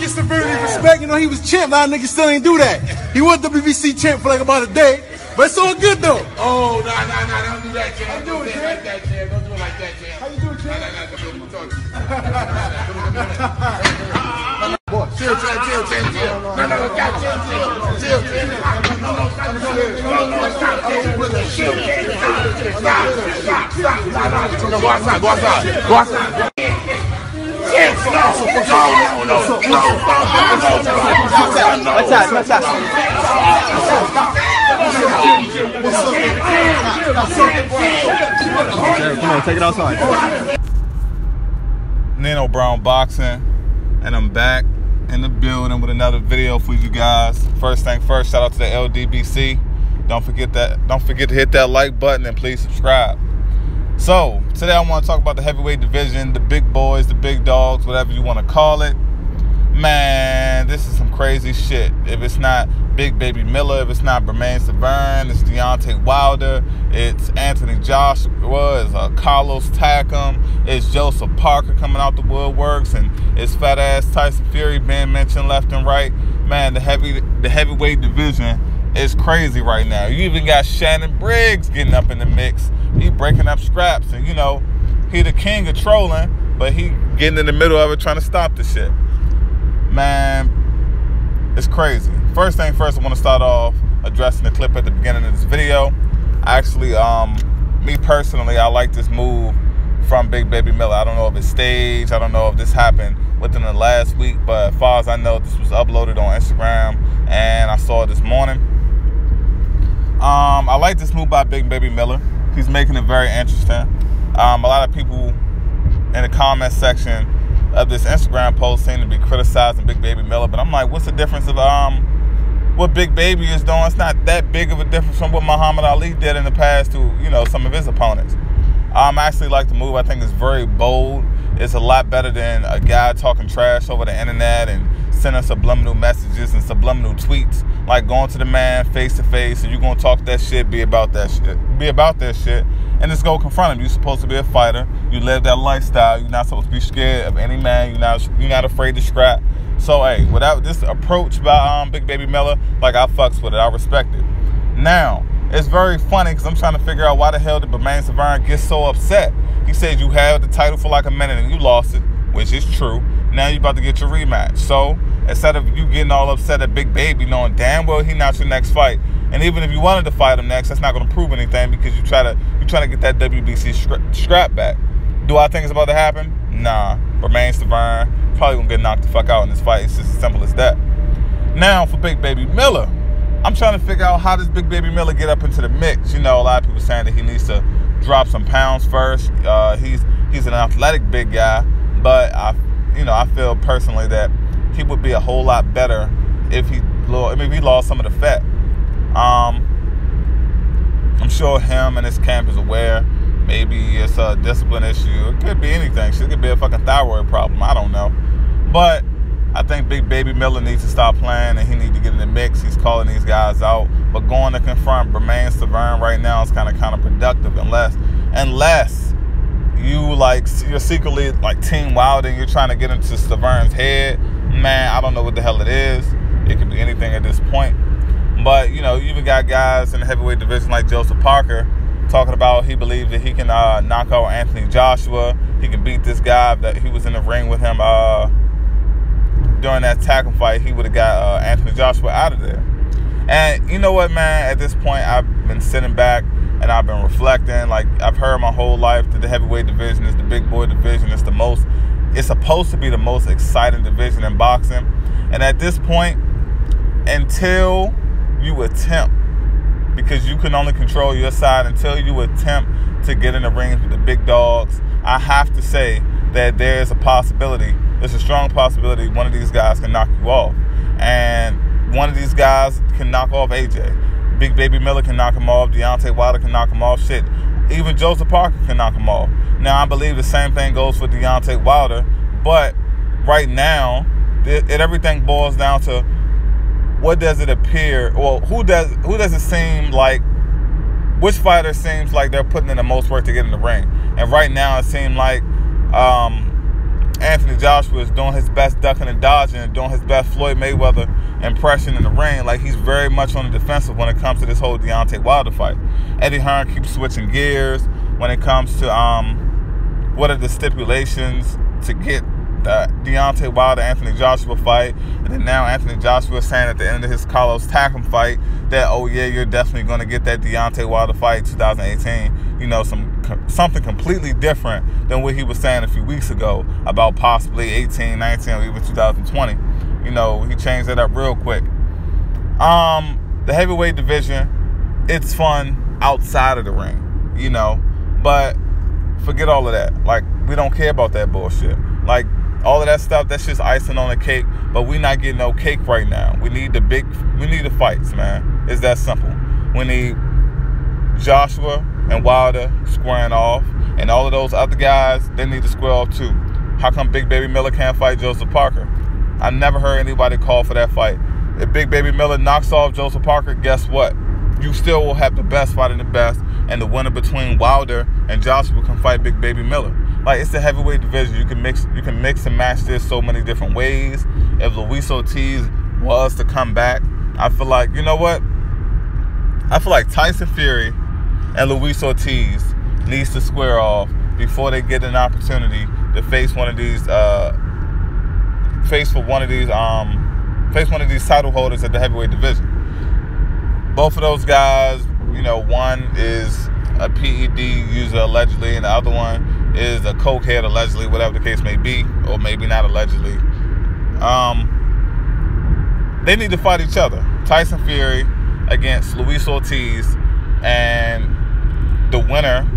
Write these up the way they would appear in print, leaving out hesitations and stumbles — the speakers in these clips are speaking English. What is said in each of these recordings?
Stiverne respect, you know, he was champ. A lot of niggas still ain't do that. He was WBC champ for like about a day, but it's all good though. Oh, nah, don't do that, champ. Don't do it like that, champ. Don't do it like that, champ. How you do it, champ? Boy, chill. No, Go outside. What's that? Come on, take it outside. Nino Brown Boxing, and I'm back in the building with another video for you guys. First thing first, shout out to the LDBC. Don't forget to hit that like button and please subscribe. So, today I want to talk about the heavyweight division, the big boys, the big dogs, whatever you want to call it. Man, this is some crazy shit. If it's not Big Baby Miller, if it's not Stiverne, it's Deontay Wilder, it's Anthony Joshua, it's Carlos Takam, it's Joseph Parker coming out the woodworks, and it's fat-ass Tyson Fury being mentioned left and right. Man, the heavyweight division is crazy right now. You even got Shannon Briggs getting up in the mix. He breaking up scraps, and you know, he the king of trolling, but he getting in the middle of it trying to stop the shit. Man, it's crazy. First thing first, I want to start off addressing the clip at the beginning of this video. Actually, me personally, I like this move from Big Baby Miller. I don't know if it's staged. I don't know if this happened within the last week, but as far as I know, this was uploaded on Instagram, and I saw it this morning. I like this move by Big Baby Miller. He's making it very interesting. A lot of people in the comment section of this Instagram post seem to be criticizing Big Baby Miller, but I'm like, what's the difference of what Big Baby is doing? It's not that big of a difference from what Muhammad Ali did in the past to, you know, some of his opponents. I actually like the move. I think it's very bold. It's a lot better than a guy talking trash over the internet and sending subliminal messages and subliminal tweets. Like going to the man face to face, and you're gonna talk that shit, be about that shit, and just go confront him. You're supposed to be a fighter. You live that lifestyle. You're not supposed to be scared of any man. You're not afraid to scrap. So hey, without this approach by Big Baby Miller, like, I fucks with it. I respect it. Now, it's very funny because I'm trying to figure out why the hell did Stiverne get so upset. He said you had the title for like a minute and you lost it, which is true. Now you're about to get your rematch. So instead of you getting all upset at Big Baby, knowing damn well he not your next fight, and even if you wanted to fight him next, that's not going to prove anything because you're trying to get that WBC scrap back. Do I think it's about to happen? Nah. Stiverne probably gonna get knocked the fuck out in this fight. It's just as simple as that. Now for Big Baby Miller, I'm trying to figure out how does Big Baby Miller get up into the mix. You know, a lot of people saying that he needs to drop some pounds first. He's an athletic big guy, but I feel personally that he would be a whole lot better if he lost some of the fat. I'm sure him and his camp is aware. Maybe it's a discipline issue. It could be anything. Shit could be a fucking thyroid problem. I don't know. But I think Big Baby Miller needs to stop playing and he needs to get in the mix. He's calling these guys out. But going to confront Stiverne right now is kind of counterproductive unless you're secretly like Team Wilder and you're trying to get into Stiverne's head. Man, I don't know what the hell it is. It could be anything at this point. But, you know, you even got guys in the heavyweight division like Joseph Parker talking about he believes that he can knock out Anthony Joshua. He can beat this guy that he was in the ring with him during that tackle fight. He would have got Anthony Joshua out of there. And you know what, man? At this point, I've been sitting back and I've been reflecting. Like, I've heard my whole life that the heavyweight division is the big boy division. It's supposed to be the most exciting division in boxing. And at this point, until you attempt, because you can only control your side, until you attempt to get in the ring with the big dogs, I have to say that there's a strong possibility one of these guys can knock you off. And one of these guys can knock off AJ. Big Baby Miller can knock him off. Deontay Wilder can knock him off. Shit, even Joseph Parker can knock him off. Now, I believe the same thing goes for Deontay Wilder, but right now, everything boils down to what does it appear? Well, who does it seem like? Which fighter seems like they're putting in the most work to get in the ring? And right now, it seems like Anthony Joshua is doing his best ducking and dodging and doing his best Floyd Mayweather impression in the ring. Like, he's very much on the defensive when it comes to this whole Deontay Wilder fight. Eddie Hearn keeps switching gears when it comes to what are the stipulations to get the Deontay Wilder Anthony Joshua fight. And then now Anthony Joshua is saying at the end of his Carlos Takam fight that, oh yeah, you're definitely going to get that Deontay Wilder fight 2018. You know, something completely different than what he was saying a few weeks ago about possibly 18, 19, or even 2020. You know, he changed that up real quick. The heavyweight division, it's fun outside of the ring, you know, but forget all of that. Like, we don't care about that bullshit. Like, all of that stuff, that's just icing on the cake, but we not getting no cake right now. We need the fights, man. It's that simple. We need Joshua and Wilder squaring off, and all of those other guys, they need to square off too. How come Big Baby Miller can't fight Joseph Parker? I never heard anybody call for that fight. If Big Baby Miller knocks off Joseph Parker, guess what? You still will have the best fighting the best, and the winner between Wilder and Joshua can fight Big Baby Miller. Like, it's the heavyweight division. You can mix and match this so many different ways. If Luis Ortiz was to come back, I feel like, you know what? I feel like Tyson Fury and Luis Ortiz needs to square off before they get an opportunity to face one of these title holders at the heavyweight division. Both of those guys, you know, one is a PED user allegedly, and the other one is a cokehead allegedly, whatever the case may be, or maybe not allegedly. They need to fight each other. Tyson Fury against Luis Ortiz, and the winner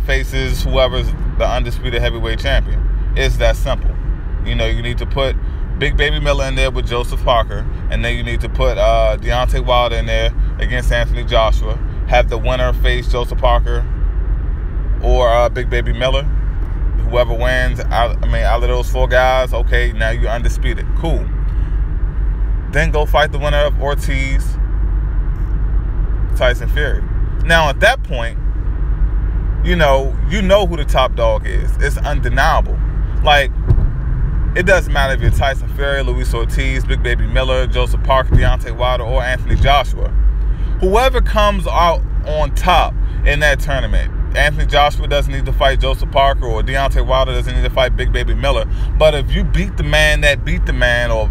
faces whoever's the undisputed heavyweight champion. It's that simple. You know, you need to put Big Baby Miller in there with Joseph Parker, and then you need to put Deontay Wilder in there against Anthony Joshua. Have the winner face Joseph Parker or Big Baby Miller. Whoever wins, out of those four guys, okay, now you're undisputed. Cool. Then go fight the winner of Ortiz, Tyson Fury. Now, at that point, you know who the top dog is. It's undeniable. Like, it doesn't matter if you're Tyson Fury, Luis Ortiz, Big Baby Miller, Joseph Parker, Deontay Wilder, or Anthony Joshua. Whoever comes out on top in that tournament, Anthony Joshua doesn't need to fight Joseph Parker, or Deontay Wilder doesn't need to fight Big Baby Miller. But if you beat the man that beat the man, or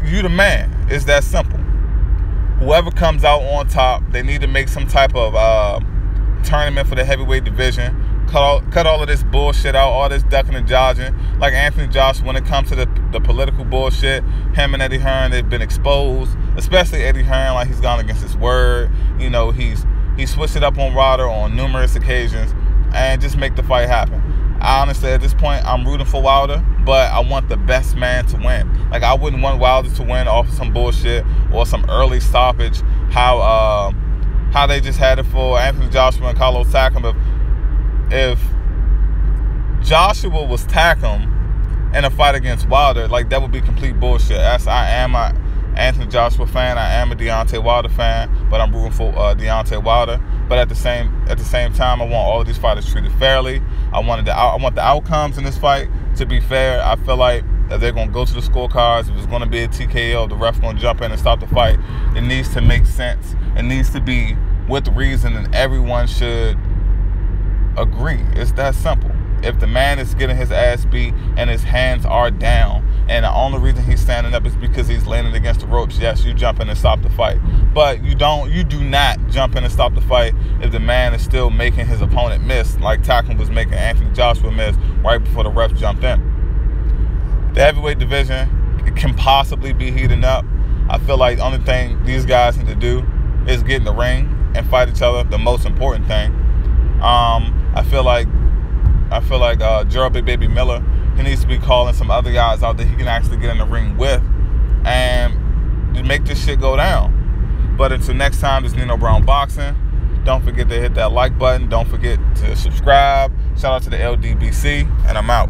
you the man. It's that simple. Whoever comes out on top, they need to make some type of tournament for the heavyweight division. Cut all of this bullshit out, all this ducking and dodging. Like Anthony Joshua, when it comes to the political bullshit, him and Eddie Hearn, they've been exposed. Especially Eddie Hearn, like, he's gone against his word. You know, he switched it up on Wilder on numerous occasions, and just make the fight happen. Honestly, at this point, I'm rooting for Wilder, but I want the best man to win. Like, I wouldn't want Wilder to win off of some bullshit or some early stoppage. How they just had it for Anthony Joshua and Carlos Takam. If Joshua was Takam in a fight against Wilder, like, that would be complete bullshit. I am an Anthony Joshua fan. I am a Deontay Wilder fan, but I'm rooting for Deontay Wilder. But at the same time, I want all of these fighters treated fairly. I want the outcomes in this fight to be fair. I feel like if they're going to go to the scorecards, if it's going to be a TKO, the ref's going to jump in and stop the fight. It needs to make sense. It needs to be with reason, and everyone should agree. It's that simple. If the man is getting his ass beat and his hands are down, and the only reason he's standing up is because he's leaning against the ropes, yes, you jump in and stop the fight. But you do not jump in and stop the fight if the man is still making his opponent miss, like Takam was making Anthony Joshua miss right before the ref jumped in. The heavyweight division, it can possibly be heating up. I feel like the only thing these guys need to do is get in the ring and fight each other, the most important thing. I feel like Gerald Big Baby Miller, he needs to be calling some other guys out that he can actually get in the ring with and just make this shit go down. But until next time, this is Nino Brown Boxing. Don't forget to hit that like button. Don't forget to subscribe. Shout out to the LDBC, and I'm out.